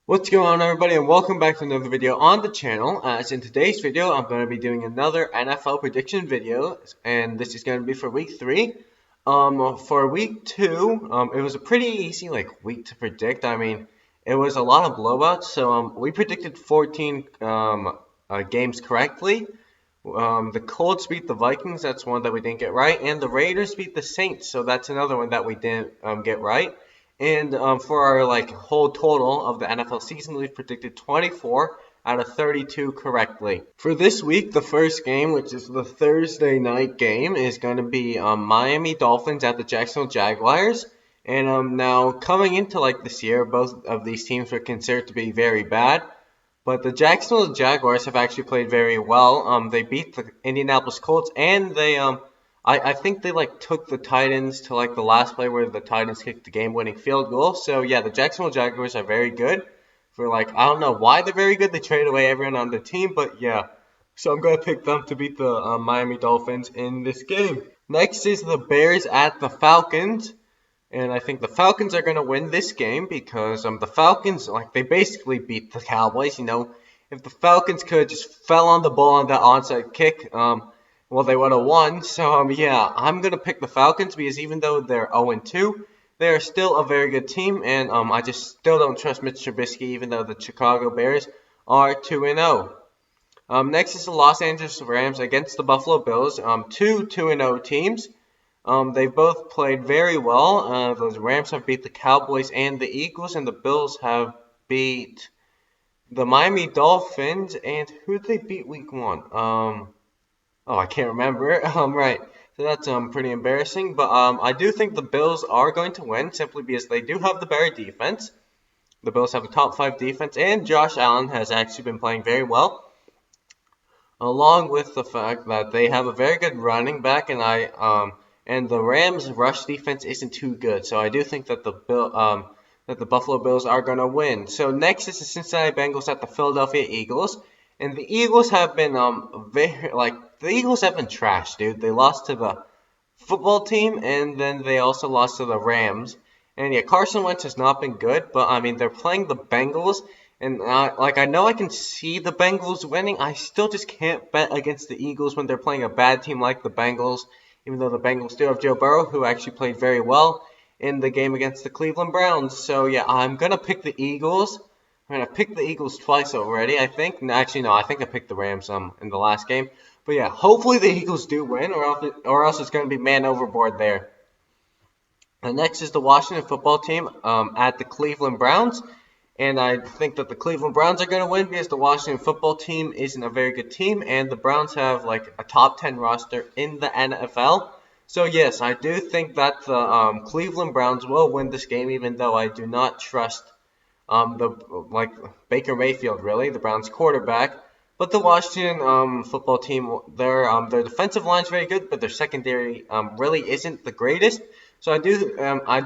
What's going on, everybody, and welcome back to another video on the channel. As in today's video, I'm going to be doing another NFL prediction video, and this is going to be for week 3. For week 2, it was a pretty easy week to predict. I mean, it was a lot of blowouts. So we predicted 14 games correctly. The Colts beat the Vikings. That's one that we didn't get right, and the Raiders beat the Saints. So that's another one that we didn't get right. And for our whole total of the NFL season, we've predicted 24 out of 32 correctly. For this week, the first game, which is the Thursday night game, is going to be Miami Dolphins at the Jacksonville Jaguars. And now coming into this year, both of these teams were considered to be very bad. But the Jacksonville Jaguars have actually played very well. They beat the Indianapolis Colts, and I think they took the Titans to the last play where the Titans kicked the game-winning field goal. So yeah, the Jacksonville Jaguars are very good. For I don't know why they're very good. They traded away everyone on the team, but yeah. So I'm gonna pick them to beat the Miami Dolphins in this game. Next is the Bears at the Falcons. And I think the Falcons are going to win this game because the Falcons, they basically beat the Cowboys. You know, if the Falcons could have just fell on the ball on that onside kick, well, they would have won. So, yeah, I'm going to pick the Falcons because even though they're 0-2, they are still a very good team. And I just still don't trust Mitch Trubisky, even though the Chicago Bears are 2-0. Next is the Los Angeles Rams against the Buffalo Bills. Two 2-0 teams. They've both played very well. Those Rams have beat the Cowboys and the Eagles, and the Bills have beat the Miami Dolphins. And who did they beat week 1? I can't remember. Right. So that's pretty embarrassing. But I do think the Bills are going to win simply because they do have the better defense. The Bills have a top 5 defense, and Josh Allen has actually been playing very well. Along with the fact that they have a very good running back, and the Rams' rush defense isn't too good, so I do think that the Buffalo Bills are going to win. So next is the Cincinnati Bengals at the Philadelphia Eagles, and the Eagles have been trash, dude. They lost to the football team, and then they also lost to the Rams. And yeah, Carson Wentz has not been good, but I mean they're playing the Bengals, and I know I can see the Bengals winning. I still just can't bet against the Eagles when they're playing a bad team like the Bengals. Even though the Bengals do have Joe Burrow, who actually played very well in the game against the Cleveland Browns. So, yeah, I'm going to pick the Eagles. I'm going to pick the Eagles twice already, I think. Actually, no, I think I picked the Rams in the last game. But, yeah, hopefully the Eagles do win, or else it's going to be man overboard there. The next is the Washington football team at the Cleveland Browns. And I think that the Cleveland Browns are going to win because the Washington football team isn't a very good team. And the Browns have a top 10 roster in the NFL. So, yes, I do think that the Cleveland Browns will win this game, even though I do not trust Baker Mayfield, really, the Browns quarterback. But the Washington football team, their defensive line is very good, but their secondary really isn't the greatest. So I do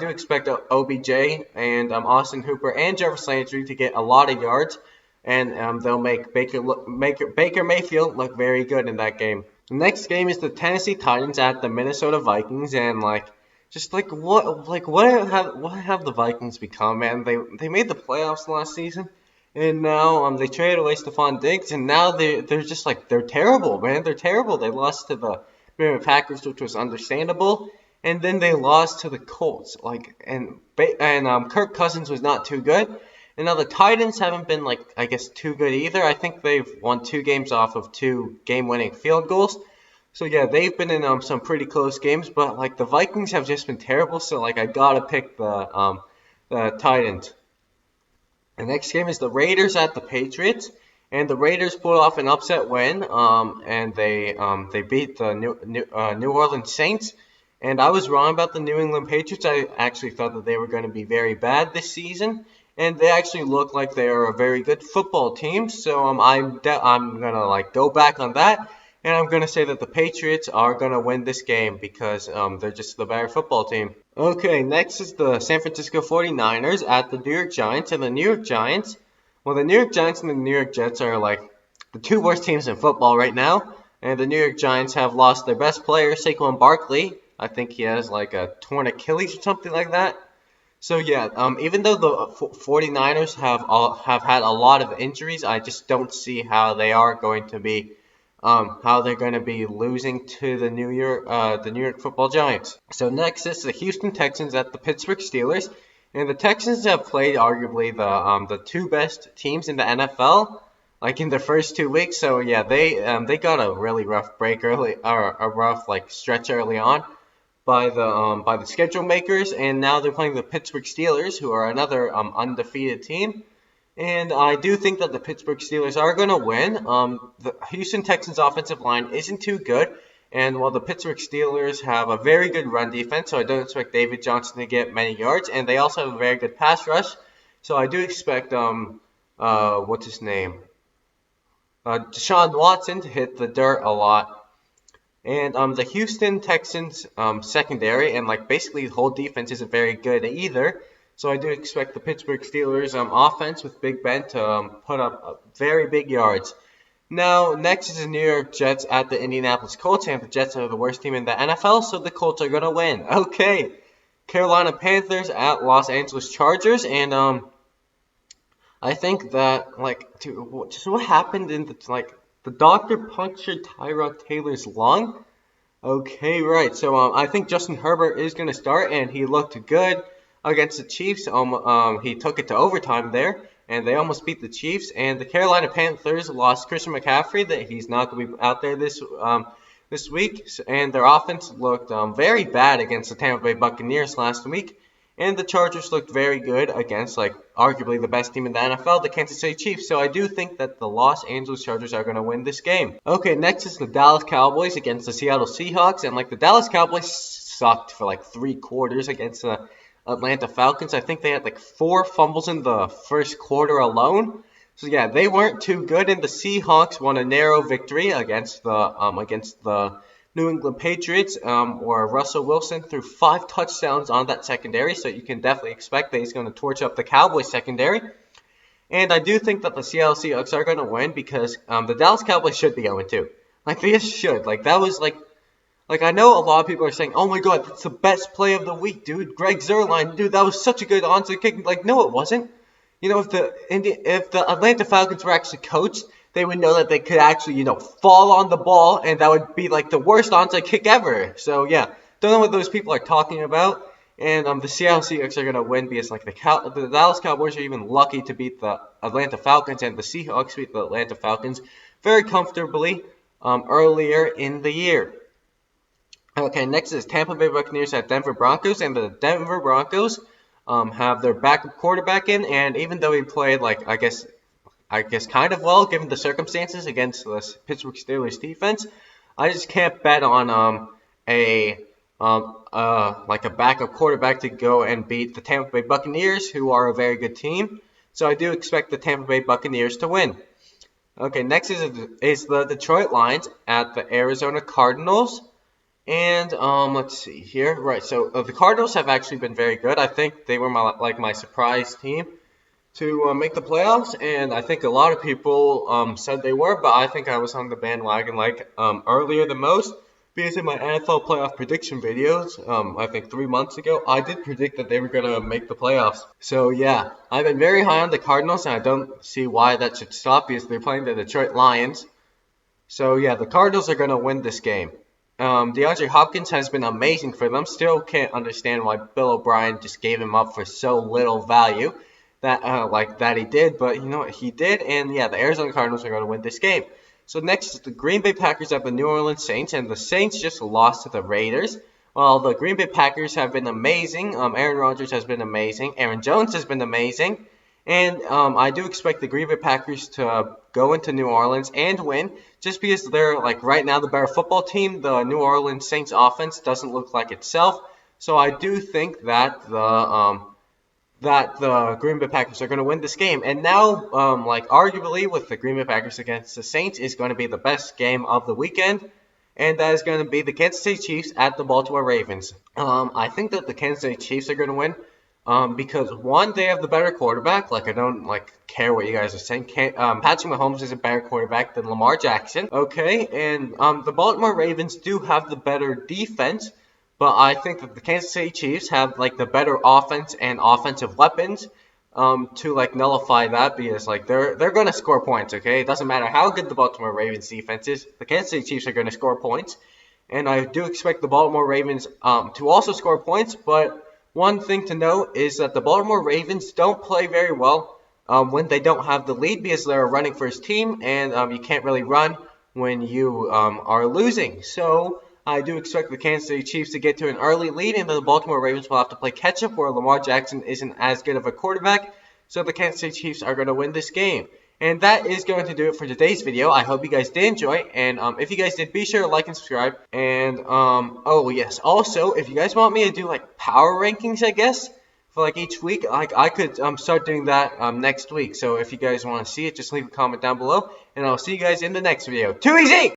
expect OBJ and Austin Hooper and Jarvis Landry to get a lot of yards, and they'll make Baker Mayfield look very good in that game. The next game is the Tennessee Titans at the Minnesota Vikings, and what have the Vikings become, man? They made the playoffs last season, and now they traded away Stephon Diggs, and now they're just they're terrible, man. They're terrible. They lost to the Green Bay Packers, which was understandable. And then they lost to the Colts, and Kirk Cousins was not too good. And now the Titans haven't been too good either. I think they've won 2 games off of 2 game-winning field goals. So yeah, they've been in some pretty close games, but the Vikings have just been terrible. So I gotta pick the Titans. The next game is the Raiders at the Patriots, and the Raiders pulled off an upset win. And they beat the New Orleans Saints. And I was wrong about the New England Patriots. I actually thought that they were going to be very bad this season. And they actually look like they are a very good football team. So I'm going to go back on that. And I'm going to say that the Patriots are going to win this game because they're just the better football team. Okay, next is the San Francisco 49ers at the New York Giants. And the New York Giants, the New York Giants and the New York Jets are the 2 worst teams in football right now. And the New York Giants have lost their best player, Saquon Barkley. I think he has a torn Achilles or something like that. So yeah, even though the 49ers have had a lot of injuries, I just don't see how they are going to be how they're going to be losing to the New York Football Giants. So next is the Houston Texans at the Pittsburgh Steelers, and the Texans have played arguably the two best teams in the NFL, like in the first 2 weeks. So yeah, they got a really rough break early, or a rough like stretch early on by the schedule makers, and now they're playing the Pittsburgh Steelers, who are another undefeated team. And I do think that the Pittsburgh Steelers are going to win. The Houston Texans offensive line isn't too good, and while the Pittsburgh Steelers have a very good run defense, so I don't expect David Johnson to get many yards, and they also have a very good pass rush, so I do expect what's his name, Deshaun Watson to hit the dirt a lot. And the Houston Texans secondary and like basically the whole defense isn't very good either. So I do expect the Pittsburgh Steelers offense with Big Ben to put up very big yards. Now, next is the New York Jets at the Indianapolis Colts, and the Jets are the worst team in the NFL, so the Colts are going to win. Okay, Carolina Panthers at Los Angeles Chargers, and I think that just what happened in the doctor punctured Tyrod Taylor's lung. Okay, right. So I think Justin Herbert is going to start, and he looked good against the Chiefs. He took it to overtime there, and they almost beat the Chiefs. And the Carolina Panthers lost Christian McCaffrey; that he's not going to be out there this week. And their offense looked very bad against the Tampa Bay Buccaneers last week. And the Chargers looked very good against, arguably the best team in the NFL, the Kansas City Chiefs. So I do think that the Los Angeles Chargers are going to win this game. Okay, next is the Dallas Cowboys against the Seattle Seahawks. And, the Dallas Cowboys sucked for, 3 quarters against the Atlanta Falcons. I think they had, 4 fumbles in the first quarter alone. So, yeah, they weren't too good. And the Seahawks won a narrow victory against the New England Patriots, or Russell Wilson threw 5 touchdowns on that secondary, so you can definitely expect that he's going to torch up the Cowboys secondary. And I do think that the Seattle Seahawks are going to win because the Dallas Cowboys should be 0-2. They just should. That was I know a lot of people are saying, oh my god, that's the best play of the week, dude. Greg Zuerlein, dude, that was such a good onside kick. No, it wasn't. If the Atlanta Falcons were actually coached, they would know that they could actually, fall on the ball, and that would be the worst onside kick ever. So yeah, don't know what those people are talking about. And the Seattle Seahawks are gonna win because the Dallas Cowboys are even lucky to beat the Atlanta Falcons, and the Seahawks beat the Atlanta Falcons very comfortably earlier in the year. Okay, next is Tampa Bay Buccaneers at Denver Broncos, and the Denver Broncos have their backup quarterback in, and even though he played I guess kind of well given the circumstances against the Pittsburgh Steelers defense, I just can't bet on a backup quarterback to go and beat the Tampa Bay Buccaneers, who are a very good team. So I do expect the Tampa Bay Buccaneers to win. Okay, next is the Detroit Lions at the Arizona Cardinals. And let's see here. Right, so the Cardinals have actually been very good. I think they were my surprise team to make the playoffs, and I think a lot of people said they were, but I think I was on the bandwagon earlier than most, because in my NFL playoff prediction videos, I think 3 months ago, I did predict that they were going to make the playoffs. So yeah, I've been very high on the Cardinals, and I don't see why that should stop, because they're playing the Detroit Lions. So yeah, the Cardinals are going to win this game. DeAndre Hopkins has been amazing for them. Still can't understand why Bill O'Brien just gave him up for so little value. That he did, but you know what, he did, and yeah, the Arizona Cardinals are going to win this game. So next is the Green Bay Packers at the New Orleans Saints, and the Saints just lost to the Raiders. While the Green Bay Packers have been amazing, Aaron Rodgers has been amazing, Aaron Jones has been amazing, and I do expect the Green Bay Packers to go into New Orleans and win, just because they're right now the better football team. The New Orleans Saints offense doesn't look like itself, so I do think that the Green Bay Packers are going to win this game. And now, arguably, with the Green Bay Packers against the Saints is going to be the best game of the weekend, and that is going to be the Kansas City Chiefs at the Baltimore Ravens. I think that the Kansas City Chiefs are going to win because, one, they have the better quarterback. I don't, care what you guys are saying. Patrick Mahomes is a better quarterback than Lamar Jackson. Okay, and the Baltimore Ravens do have the better defense, but I think that the Kansas City Chiefs have like the better offense and offensive weapons to like nullify that, because like they're going to score points. Okay, it doesn't matter how good the Baltimore Ravens defense is. The Kansas City Chiefs are going to score points, and I do expect the Baltimore Ravens to also score points. But one thing to note is that the Baltimore Ravens don't play very well when they don't have the lead, because they're a running first team, and you can't really run when you are losing. So I do expect the Kansas City Chiefs to get to an early lead, and then the Baltimore Ravens will have to play catch up, where Lamar Jackson isn't as good of a quarterback. So the Kansas City Chiefs are going to win this game. And that is going to do it for today's video. I hope you guys did enjoy, and if you guys did, be sure to like and subscribe. And oh yes, also if you guys want me to do like power rankings, I guess, for like each week, like I could start doing that next week. So if you guys want to see it, just leave a comment down below, and I'll see you guys in the next video. Too easy!